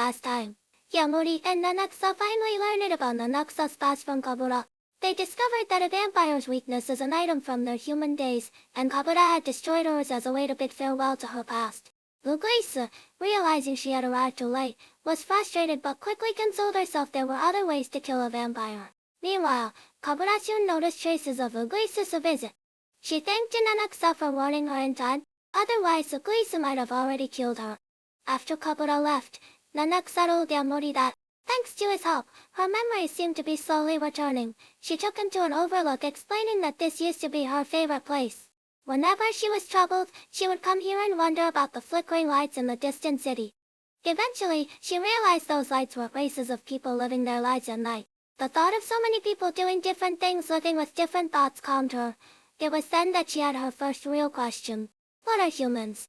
last time. Yamori and Nanaksa finally learned about Nanaksa's past from Kabura. They discovered that a vampire's weakness is an item from their human days, and Kabura had destroyed hers as a way to bid farewell to her past. Uguisa, realizing she had arrived too late, was frustrated but quickly consoled herself there were other ways to kill a vampire. Meanwhile, Kabura soon noticed traces of Uguisa's visit. She thanked Nanaksa for warning her in time, otherwise Uguisa might have already killed her. After Kabura left, Nanaksa told Yamori that, thanks to his help, her memories seemed to be slowly returning. She took him to an overlook explaining that this used to be her favorite place. Whenever she was troubled, she would come here and wonder about the flickering lights in the distant city. Eventually, she realized those lights were races of people living their lives at night. The thought of so many people doing different things living with different thoughts calmed her. It was then that she had her first real question. What are humans?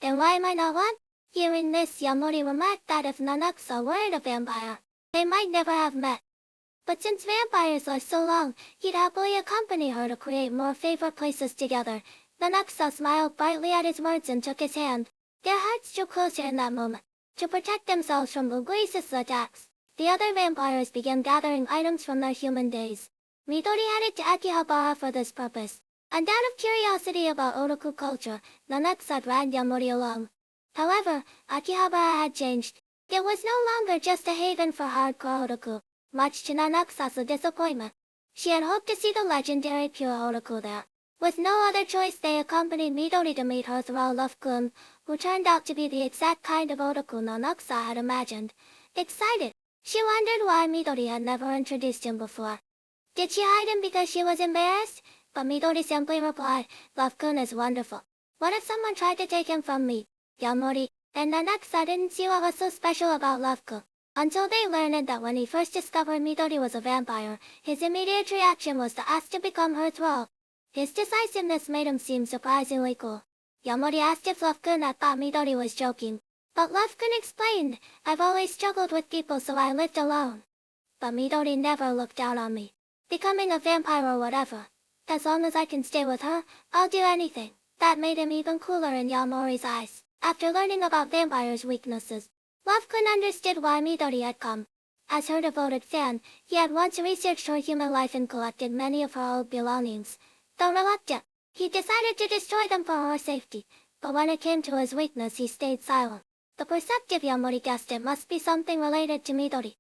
And why am I not one? Hearing this, Yamori remarked that if Nanaksa weren't a vampire, they might never have met. But since vampires are so long, he'd happily accompany her to create more favorite places together. Nanaksa smiled brightly at his words and took his hand. Their hearts drew closer in that moment. To protect themselves from Uguisa's attacks, the other vampires began gathering items from their human days. Midori headed to Akihabara for this purpose, and out of curiosity about Otaku culture, Nanaksa dragged Yamori along. However, Akihabara had changed. It was no longer just a haven for hardcore otaku, much to Nanaksa's disappointment. She had hoped to see the legendary pure otaku there. With no other choice, they accompanied Midori to meet her thrall Love-kun, who turned out to be the exact kind of otaku Nanaksa had imagined. Excited, she wondered why Midori had never introduced him before. Did she hide him because she was embarrassed? But Midori simply replied, Love-kun is wonderful. What if someone tried to take him from me? Yamori and Nanaksa didn't see what was so special about Love-kun, until they learned that when he first discovered Midori was a vampire, his immediate reaction was to ask to become her thrall. His decisiveness made him seem surprisingly cool. Yamori asked if Love-kun had thought Midori was joking, but Love-kun explained, I've always struggled with people so I lived alone. But Midori never looked down on me. Becoming a vampire or whatever. As long as I can stay with her, I'll do anything. That made him even cooler in Yamori's eyes. After learning about vampires' weaknesses, Love-kun understood why Midori had come. As her devoted fan, he had once researched her human life and collected many of her old belongings. Though reluctant, he decided to destroy them for her safety, but when it came to his weakness he stayed silent. The perceptive Yamori guessed it must be something related to Midori.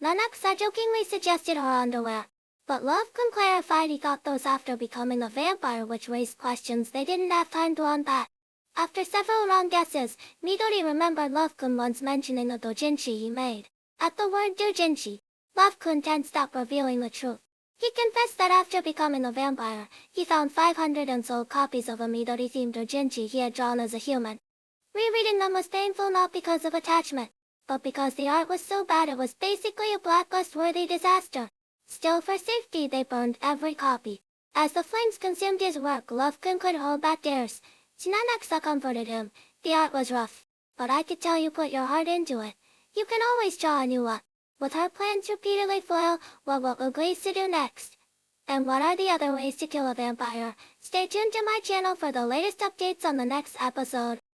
Nanaksa jokingly suggested her underwear, but Love-kun clarified he got those after becoming a vampire, which raised questions they didn't have time to unpack. After several wrong guesses, Midori remembered Love-kun once mentioning a doujinshi he made. At the word doujinshi, Love-kun tensed up, revealing the truth. He confessed that after becoming a vampire, he found 500 unsold copies of a Midori-themed doujinshi he had drawn as a human. Rereading them was painful not because of attachment, but because the art was so bad it was basically a blacklist-worthy disaster. Still, for safety, they burned every copy. As the flames consumed his work, Love-kun could hold back tears. Nanaksa comforted him. The art was rough, but I could tell you put your heart into it. You can always draw a new one. With her plans repeatedly foiled, what will Uguisa do next? And what are the other ways to kill a vampire? Stay tuned to my channel for the latest updates on the next episode.